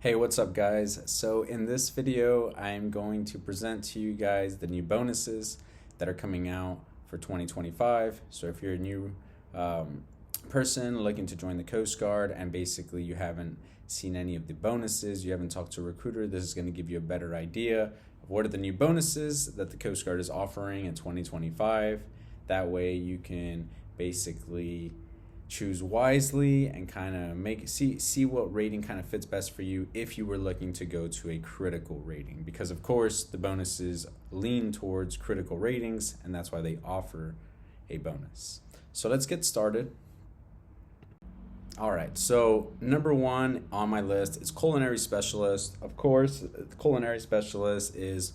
Hey, what's up guys? So in this video, I'm going to present to you guys the new bonuses that are coming out for 2025. So if you're a new person looking to join the Coast Guard and basically you haven't seen any of the bonuses, you haven't talked to a recruiter, this is going to give you a better idea of what are the new bonuses that the Coast Guard is offering in 2025. That way you can basically choose wisely and kind of see what rating kind of fits best for you if you were looking to go to a critical rating, because of course the bonuses lean towards critical ratings and that's why they offer a bonus. So let's get started. All right, so number one on my list is Culinary Specialist. Of course, the Culinary Specialist is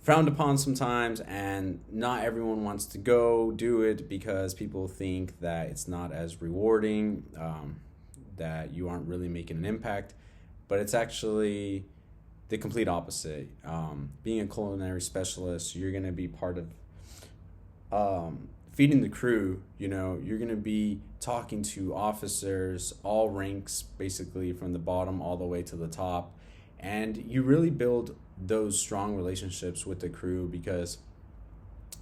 frowned upon sometimes, and not everyone wants to go do it because people think that it's not as rewarding, that you aren't really making an impact, but it's actually the complete opposite. Being a culinary specialist, you're going to be part of feeding the crew. You're going to be talking to officers, all ranks, basically from the bottom all the way to the top, and you really build those strong relationships with the crew because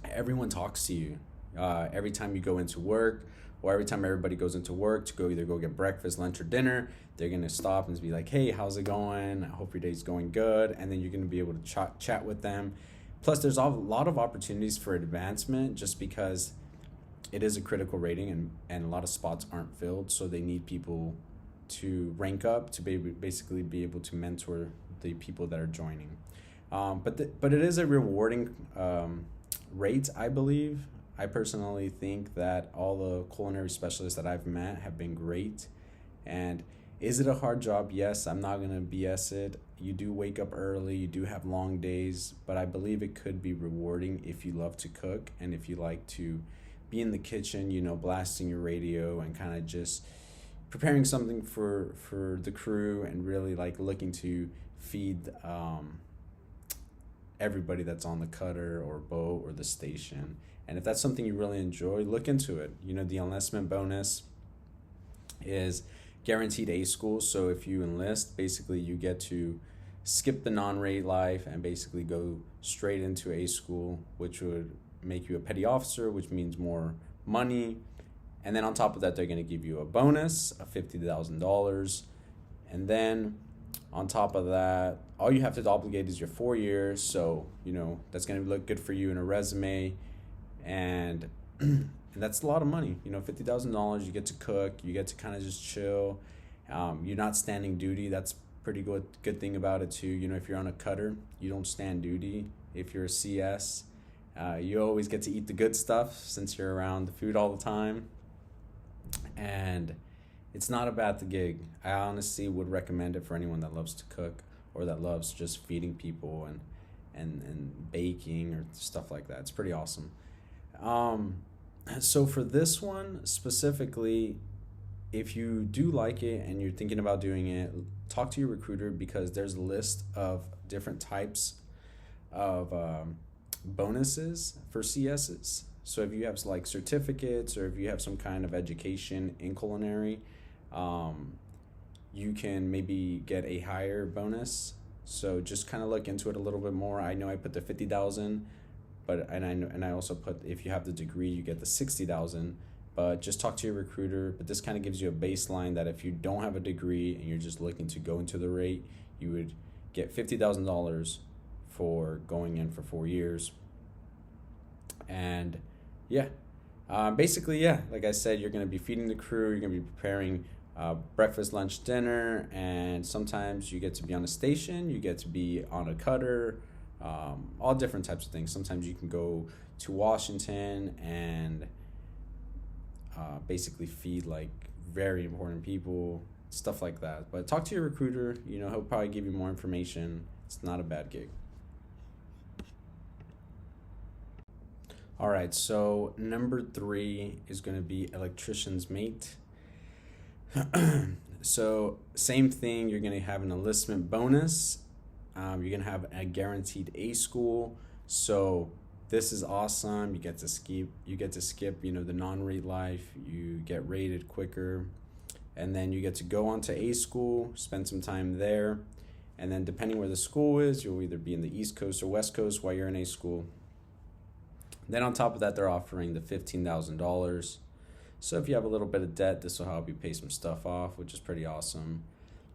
everyone talks to you every time you go into work, or every time everybody goes into work to go either go get breakfast, lunch, or dinner. They're going to stop and be like, hey, how's it going? I hope your day's going good. And then you're going to be able to chat with them. Plus there's a lot of opportunities for advancement just because it is a critical rating, and a lot of spots aren't filled, so they need people to rank up to basically be able to mentor the people that are joining. But it is a rewarding rate, I believe. I personally think that all the culinary specialists that I've met have been great. And is it a hard job? Yes, I'm not gonna BS it. You do wake up early, you do have long days, but I believe it could be rewarding if you love to cook and if you like to be in the kitchen, blasting your radio and kind of just preparing something for the crew and really like looking to feed everybody that's on the cutter or boat or the station. And if that's something you really enjoy, look into it. The enlistment bonus is guaranteed A school. So if you enlist, basically you get to skip the non-rate life and basically go straight into A school, which would make you a petty officer, which means more money. And then on top of that, they're going to give you a bonus of $50,000. And then on top of that, all you have to obligate is your 4 years. So, that's going to look good for you in a resume. And that's a lot of money. $50,000, you get to cook, you get to kind of just chill. You're not standing duty. That's pretty good thing about it too. If you're on a cutter, you don't stand duty. If you're a CS, you always get to eat the good stuff since you're around the food all the time. And it's not a bad gig. I honestly would recommend it for anyone that loves to cook or that loves just feeding people and baking or stuff like that. It's pretty awesome. So for this one specifically, if you do like it and you're thinking about doing it, talk to your recruiter because there's a list of different types of bonuses for CSs. So if you have like certificates or if you have some kind of education in culinary, you can maybe get a higher bonus. So just kind of look into it a little bit more. I know I put the 50,000, and I also put, if you have the degree, you get the 60,000. But just talk to your recruiter. But this kind of gives you a baseline that if you don't have a degree and you're just looking to go into the rate, you would get $50,000 for going in for 4 years. And yeah, basically, yeah, like I said, you're going to be feeding the crew, you're going to be preparing breakfast, lunch, dinner, and sometimes you get to be on a station, you get to be on a cutter, all different types of things. Sometimes you can go to Washington and basically feed like very important people, stuff like that. But talk to your recruiter, he'll probably give you more information. It's not a bad gig. All right, so number 3 is going to be Electrician's Mate. So same thing, you're going to have an enlistment bonus. You're going to have a guaranteed A school. So this is awesome. You get to skip, the non-rate life. You get rated quicker. and then you get to go on to A school, spend some time there, and then depending where the school is, you'll either be in the East Coast or West Coast while you're in A school. Then on top of that, they're offering the $15,000. So if you have a little bit of debt, this will help you pay some stuff off, which is pretty awesome.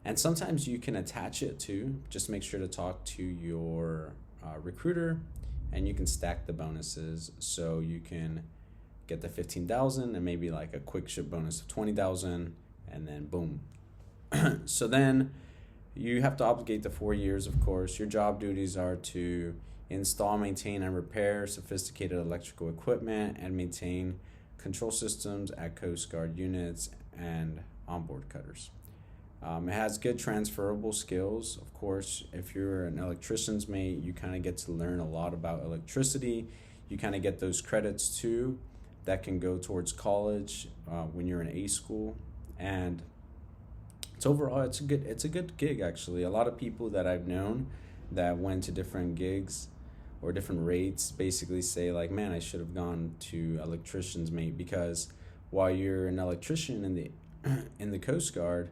And sometimes you can attach it to, just make sure to talk to your recruiter, and you can stack the bonuses. So you can get the 15,000 and maybe like a quick ship bonus of 20,000, and then boom. So then you have to obligate the 4 years, of course. Your job duties are to install, maintain, and repair sophisticated electrical equipment and maintain control systems at Coast Guard units and onboard cutters. It has good transferable skills. Of course, if you're an electrician's mate, you kind of get to learn a lot about electricity. You kind of get those credits too that can go towards college when you're in A school. And it's overall, it's a good gig actually. A lot of people that I've known that went to different gigs or different rates basically say like, man, I should have gone to electrician's mate, because while you're an electrician in the Coast Guard,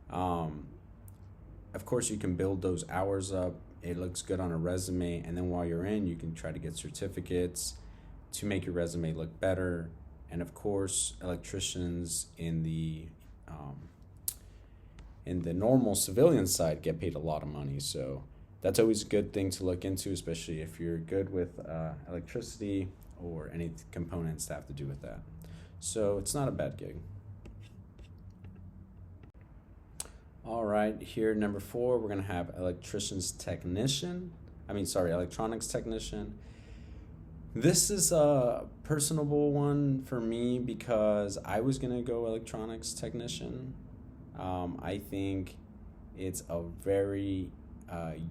of course you can build those hours up. It looks good on a resume, and then while you're in, you can try to get certificates to make your resume look better. And of course, electricians in the normal civilian side get paid a lot of money, so that's always a good thing to look into, especially if you're good with electricity or any components that have to do with that. So it's not a bad gig. All right, here number 4, we're gonna have electronics technician. This is a personable one for me because I was gonna go electronics technician. I think it's a very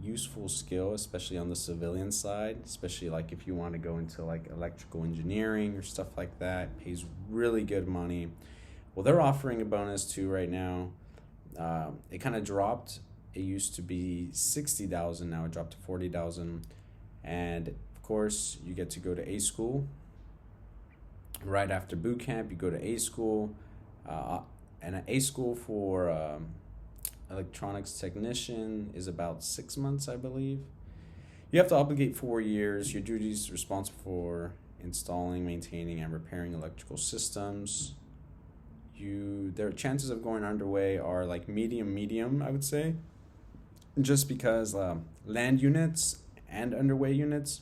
useful skill, especially on the civilian side, especially like if you want to go into like electrical engineering or stuff like that. It pays really good money. Well, they're offering a bonus too right now. It kind of dropped. It used to be 60,000, now it dropped to 40,000. And of course, you get to go to A school. Right after boot camp, you go to A school. And an A school for electronics technician is about 6 months, I believe. You have to obligate 4 years. Your duties responsible for installing, maintaining, and repairing electrical systems. Their chances of going underway are like medium, I would say, just because land units and underway units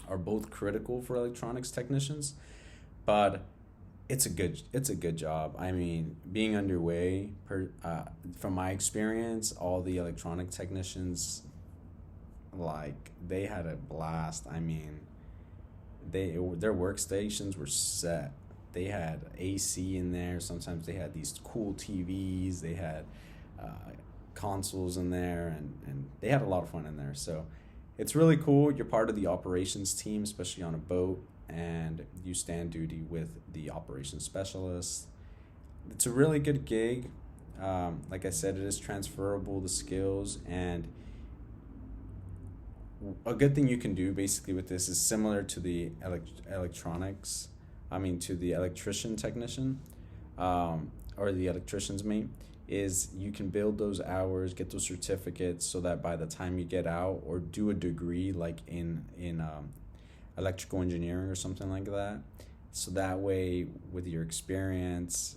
are both critical for electronics technicians, but it's a good job. I mean, being underway, from my experience, all the electronic technicians, like, they had a blast. I mean, their workstations were set. They had AC in there. Sometimes they had these cool TVs. They had consoles in there, and they had a lot of fun in there. So it's really cool. You're part of the operations team, especially on a boat, and you stand duty with the operations specialist. It's a really good gig. Like I said, it is transferable, the skills, and a good thing you can do basically with this is similar to the to the electrician technician, or the electrician's mate, is you can build those hours, get those certificates, so that by the time you get out or do a degree like in electrical engineering or something like that, so that way with your experience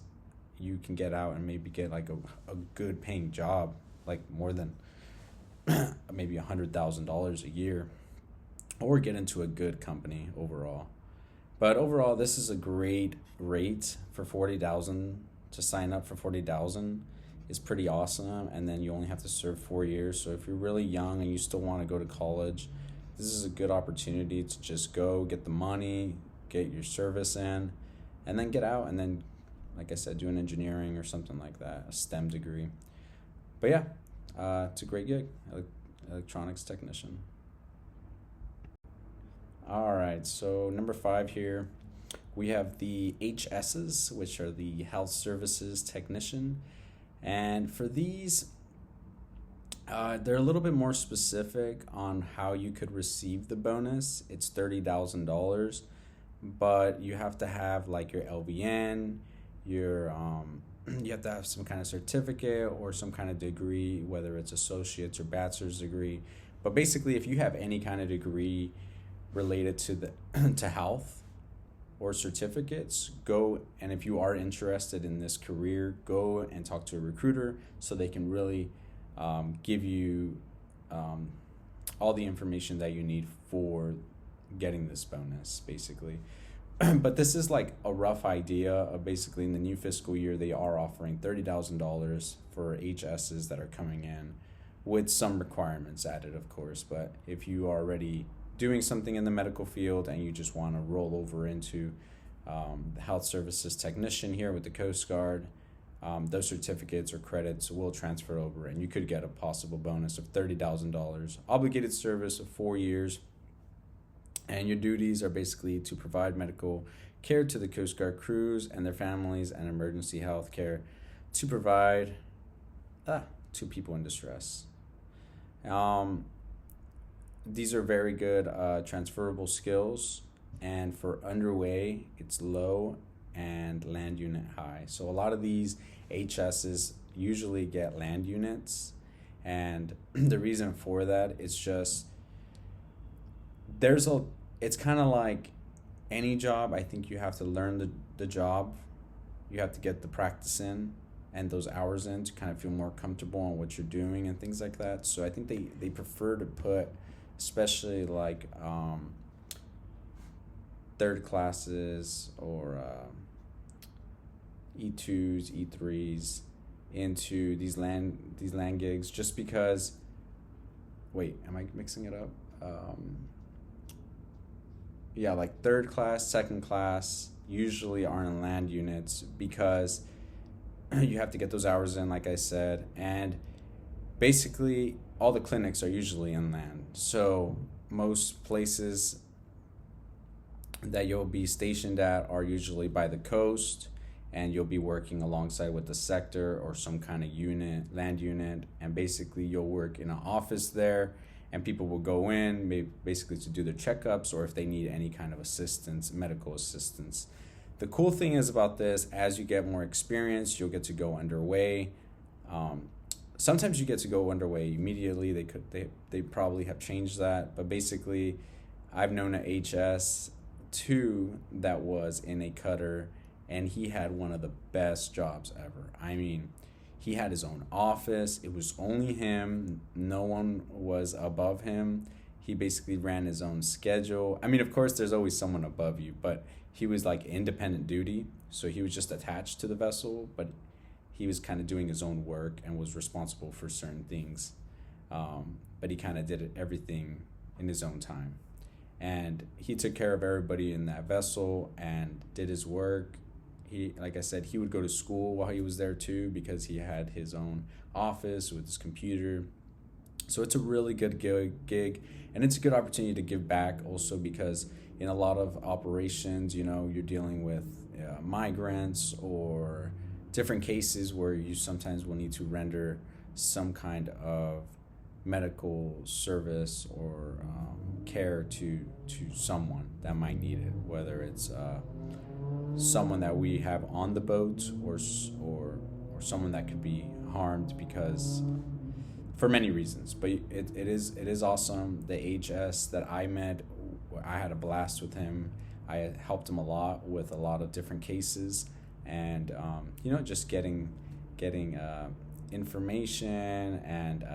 you can get out and maybe get like a good paying job, like more than maybe $100,000 a year, or get into a good company overall. But overall, this is a great rate for 40,000. To sign up for 40,000 is pretty awesome, and then you only have to serve 4 years. So if you're really young and you still want to go to college, this is a good opportunity to just go get the money, get your service in, and then get out, and then, like I said, do an engineering or something like that, a STEM degree. But yeah, it's a great gig, electronics technician. All right, so number 5 here, we have the HSs, which are the Health Services Technician. And for these, they're a little bit more specific on how you could receive the bonus. It's $30,000, but you have to have like your LVN, your you have to have some kind of certificate or some kind of degree, whether it's associate's or bachelor's degree. But basically, if you have any kind of degree related to the to health or certificates, go, and if you are interested in this career, go and talk to a recruiter so they can really give you all the information that you need for getting this bonus, basically. But this is like a rough idea of basically in the new fiscal year, they are offering $30,000 for HSs that are coming in with some requirements added, of course. But if you are already doing something in the medical field and you just want to roll over into the health services technician here with the Coast Guard, those certificates or credits will transfer over and you could get a possible bonus of $30,000. Obligated service of 4 years. And your duties are basically to provide medical care to the Coast Guard crews and their families and emergency health care to provide to people in distress. These are very good transferable skills. And for underway, it's low and land unit high. So a lot of these HSs usually get land units. And the reason for that is just it's kind of like any job. I think you have to learn the job. You have to get the practice in and those hours in to kind of feel more comfortable on what you're doing and things like that. So I think they prefer to put, especially like third classes or E2s, E3s into these land gigs, just because, wait, am I mixing it up? Yeah, like third class, second class usually are in land units because you have to get those hours in, like I said, and basically all the clinics are usually in land. So most places that you'll be stationed at are usually by the coast, and you'll be working alongside with the sector or some kind of unit, land unit, and basically you'll work in an office there. And people will go in basically to do their checkups or if they need any kind of assistance, medical assistance. The cool thing is about this, as you get more experience, you'll get to go underway. Sometimes you get to go underway immediately. They probably have changed that. But basically, I've known a HS2 that was in a cutter, and he had one of the best jobs ever. I mean, he had his own office. It was only him. No one was above him. He basically ran his own schedule. I mean, of course, there's always someone above you, but he was like independent duty. So he was just attached to the vessel, but he was kind of doing his own work and was responsible for certain things. But he kind of did everything in his own time. And he took care of everybody in that vessel and did his work. He, like I said, he would go to school while he was there too because he had his own office with his computer. So it's a really good gig, and it's a good opportunity to give back also because in a lot of operations, you know, you're dealing with migrants or different cases where you sometimes will need to render some kind of medical service or care to someone that might need it, whether it's someone that we have on the boat or someone that could be harmed because for many reasons. But it is awesome. The HS that I met, I had a blast with him. I helped him a lot with a lot of different cases, and just getting information and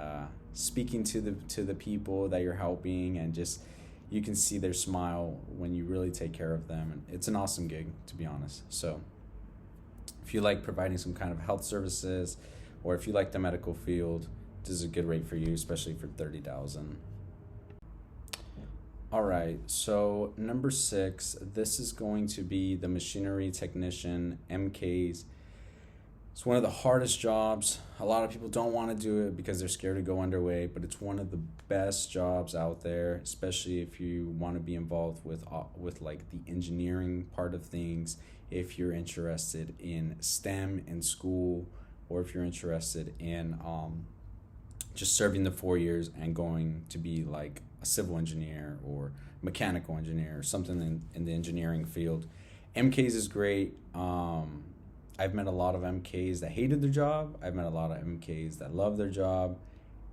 speaking to the people that you're helping, and just you can see their smile when you really take care of them. And it's an awesome gig, to be honest. So if you like providing some kind of health services, or if you like the medical field, this is a good rate for you, especially for $30,000. All right, so number 6, this is going to be the machinery technician, MKs. It's one of the hardest jobs. A lot of people don't want to do it because they're scared to go underway, but it's one of the best jobs out there, especially if you want to be involved with like the engineering part of things, if you're interested in STEM in school, or if you're interested in just serving the 4 years and going to be like a civil engineer or mechanical engineer or something in the engineering field. MKs is great. I've met a lot of MKs that hated their job. I've met a lot of MKs that love their job.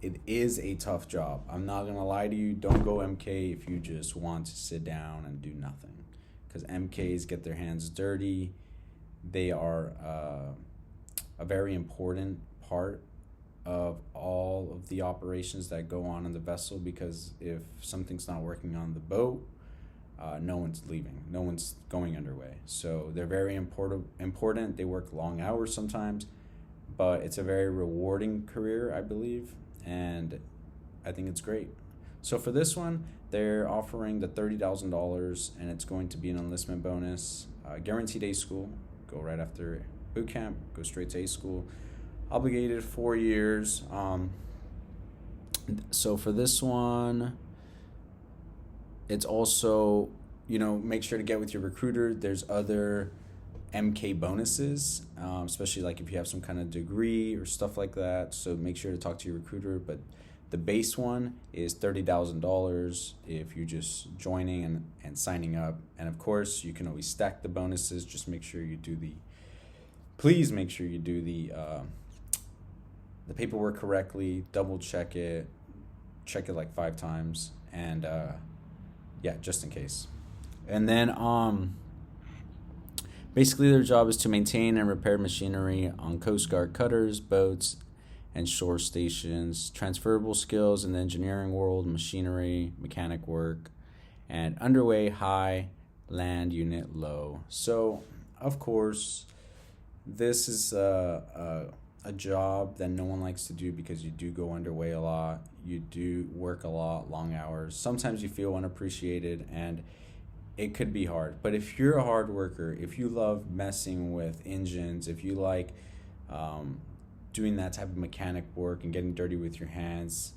It is a tough job. I'm not going to lie to you. Don't go MK if you just want to sit down and do nothing. Because MKs get their hands dirty. They are a very important part of all of the operations that go on in the vessel, because if something's not working on the boat, no one's leaving, no one's going underway. So they're very important. They work long hours sometimes, but it's a very rewarding career, I believe, and I think it's great. So for this one, they're offering the $30,000, and it's going to be an enlistment bonus, guaranteed A school, go right after boot camp, go straight to A school, obligated 4 years. So for this one, it's also, make sure to get with your recruiter. There's other MK bonuses, especially like if you have some kind of degree or stuff like that. So make sure to talk to your recruiter. But the base one is $30,000 if you're just joining and signing up. And of course, you can always stack the bonuses. Just make sure you do please make sure you do the paperwork correctly. Double check it like 5 times, and just in case. And then basically their job is to maintain and repair machinery on Coast Guard cutters, boats, and shore stations. Transferable skills in the engineering world, machinery, mechanic work, and underway high, land unit low. So of course this is a job that no one likes to do, because you do go underway a lot, you do work a lot, long hours. Sometimes you feel unappreciated, and it could be hard. But if you're a hard worker, if you love messing with engines, if you like doing that type of mechanic work and getting dirty with your hands,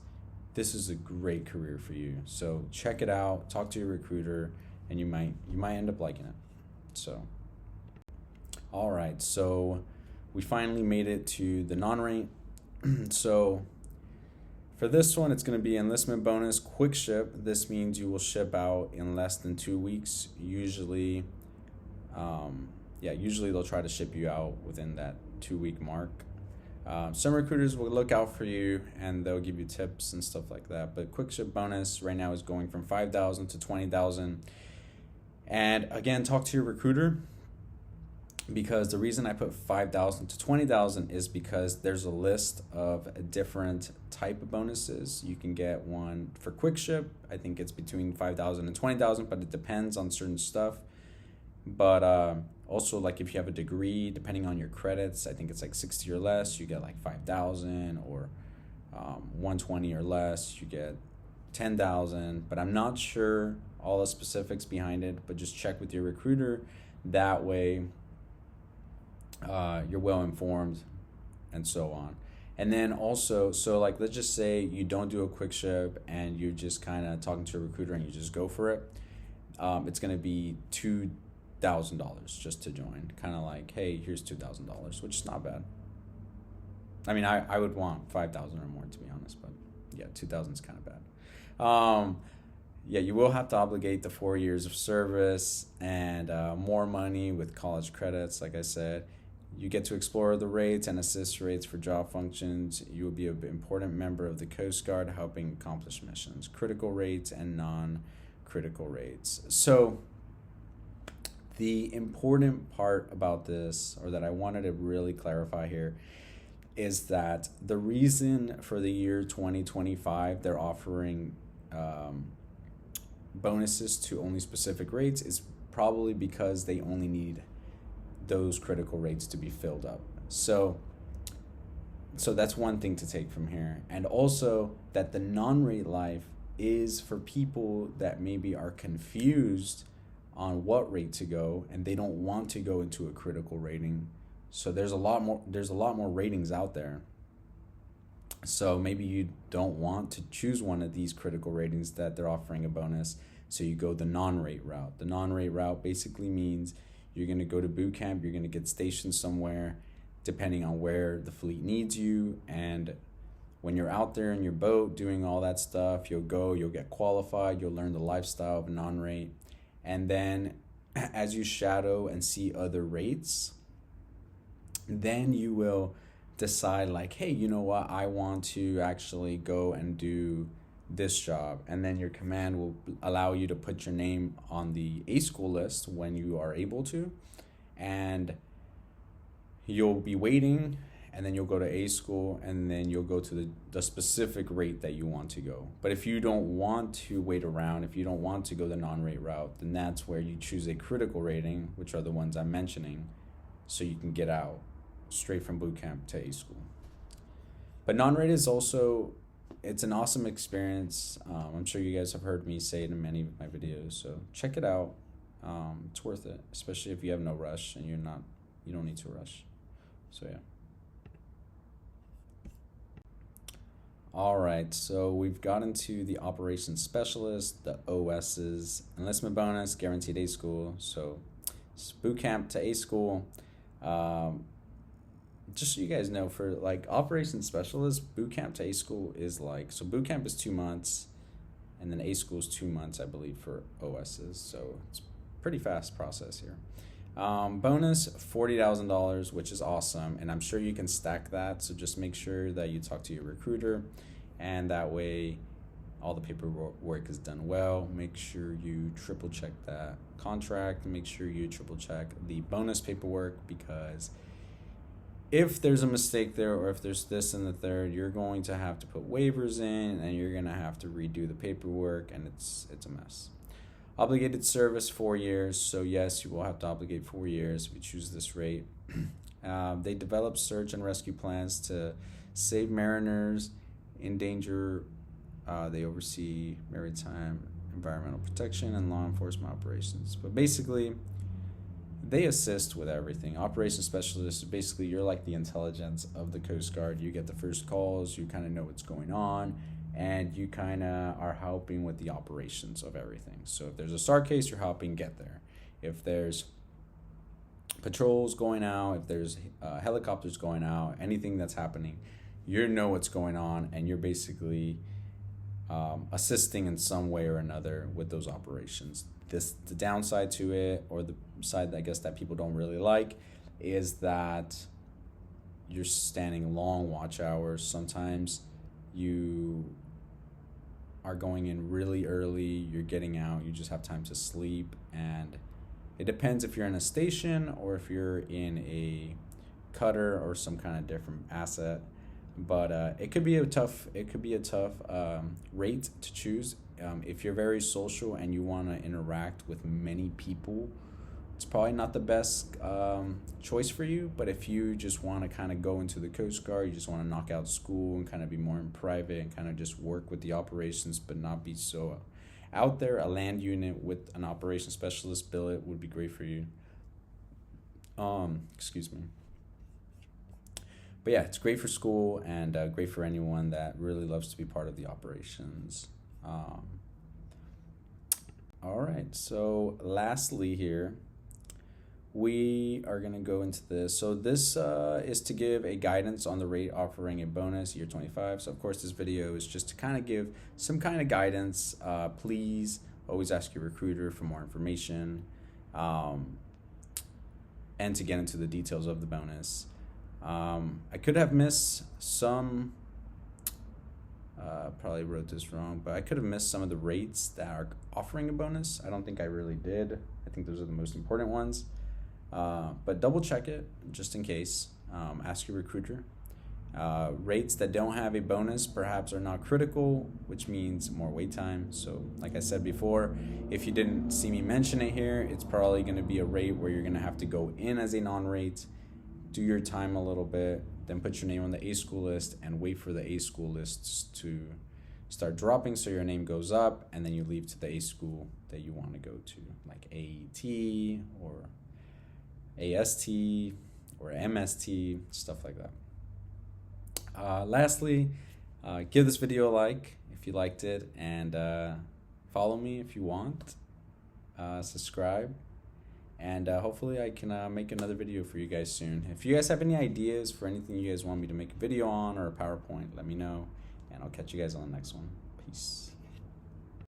this is a great career for you. So check it out, talk to your recruiter, and you might end up liking it. So all right, so we finally made it to the non-rate. So for this one, it's going to be enlistment bonus, quick ship. This means you will ship out in less than 2 weeks. Usually they'll try to ship you out within that 2-week mark. Some recruiters will look out for you, and they'll give you tips and stuff like that. But quick ship bonus right now is going from $5,000 to $20,000. And again, talk to your recruiter, because the reason I put $5,000 to $20,000 is because there's a list of a different type of bonuses. You can get one for quick ship. I think it's between $5,000 and $20,000, but it depends on certain stuff. But also, like if you have a degree, depending on your credits, I think it's like 60 or less, you get like $5,000, or 120 or less, you get $10,000. But I'm not sure all the specifics behind it, but just check with your recruiter. That way you're well informed, and so on. And then also, so like let's just say you don't do a quick ship and you're just kind of talking to a recruiter and you just go for it. It's going to be $2,000 just to join. Kind of like, hey, here's $2,000, which is not bad. I mean, I would want 5,000 or more, to be honest, but yeah, 2,000 is kind of bad. You will have to obligate the 4 years of service and more money with college credits. Like I said, you get to explore the rates and assist rates for job functions. You will be an important member of the Coast Guard, helping accomplish missions, critical rates and non-critical rates. So the important part about this, or that I wanted to really clarify here, is that the reason for the year 2025 they're offering bonuses to only specific rates is probably because they only need those critical rates to be filled up. So that's one thing to take from here. And also that the non-rate life is for people that maybe are confused on what rate to go, and they don't want to go into a critical rating. So there's a lot more ratings out there. So maybe you don't want to choose one of these critical ratings that they're offering a bonus, so you go the non-rate route. The non-rate route basically means you're going to go to boot camp, you're going to get stationed somewhere, depending on where the fleet needs you, and when you're out there in your boat doing all that stuff, you'll get qualified, you'll learn the lifestyle of a non-rate, and then as you shadow and see other rates, then you will decide like, hey, you know what, I want to actually go and do this job, and then your command will allow you to put your name on the A school list when you are able to, and you'll be waiting, and then you'll go to A school, and then you'll go to the specific rate that you want to go. But if you don't want to wait around, if you don't want to go the non-rate route, then that's where you choose a critical rating, which are the ones I'm mentioning, so you can get out straight from boot camp to A school. But non-rate is also, it's an awesome experience. I'm sure you guys have heard me say it in many of my videos, so check it out. It's worth it, especially if you have no rush and you don't need to rush. So yeah. All right, so we've gotten to the Operations Specialist, the OS's, enlistment bonus, guaranteed A school. So it's boot camp to A school. Just so you guys know, for like Operations Specialist, boot camp to A school is like, so boot camp is 2 months, and then A school is 2 months, I believe, for OS's. So it's pretty fast process here. Bonus $40,000, which is awesome, and I'm sure you can stack that. So just make sure that you talk to your recruiter, and that way all the paperwork is done well. Make sure you triple check that contract, and make sure you triple check the bonus paperwork, because if there's a mistake there, or if there's this and the third, you're going to have to put waivers in, and you're going to have to redo the paperwork, and it's a mess. Obligated service 4 years. So yes, you will have to obligate 4 years if you choose this rate. They develop search and rescue plans to save mariners in danger. They oversee maritime environmental protection and law enforcement operations. But basically, they assist with everything. Operations specialist, basically you're like the intelligence of the Coast Guard. You get the first calls, you kind of know what's going on, and you kind of are helping with the operations of everything. So if there's a SAR case, you're helping get there. If there's patrols going out, if there's helicopters going out, anything that's happening, you know what's going on, and you're basically assisting in some way or another with those operations. The downside to it, or the side I guess that people don't really like, is that you're standing long watch hours. Sometimes you are going in really early, you're getting out, you just have time to sleep, and it depends if you're in a station or if you're in a cutter or some kind of different asset. But it could be a tough rate to choose. If you're very social and you want to interact with many people, it's probably not the best choice for you. But if you just want to kind of go into the Coast Guard, you just want to knock out school and kind of be more in private and kind of just work with the operations but not be so out there, a land unit with an operations specialist billet would be great for you. Excuse me. But yeah, it's great for school, and great for anyone that really loves to be part of the operations. All right, so lastly here, we are going to go into this. So this is to give a guidance on the rate offering a bonus year 25. So of course this video is just to kind of give some kind of guidance. Please always ask your recruiter for more information, and to get into the details of the bonus. I could have missed some, probably wrote this wrong, but I could have missed some of the rates that are offering a bonus. I don't think I really did. I think those are the most important ones. But double check it just in case. Ask your recruiter. Rates that don't have a bonus perhaps are not critical, which means more wait time. So like I said before, if you didn't see me mention it here, it's probably going to be a rate where you're going to have to go in as a non-rate, do your time a little bit, then put your name on the A school list and wait for the A school lists to start dropping so your name goes up, and then you leave to the A school that you want to go to, like AET or AST or MST, stuff like that. Lastly, give this video a like if you liked it, and follow me if you want, subscribe, and hopefully I can make another video for you guys soon. If you guys have any ideas for anything you guys want me to make a video on or a PowerPoint, let me know, and I'll catch you guys on the next one. Peace.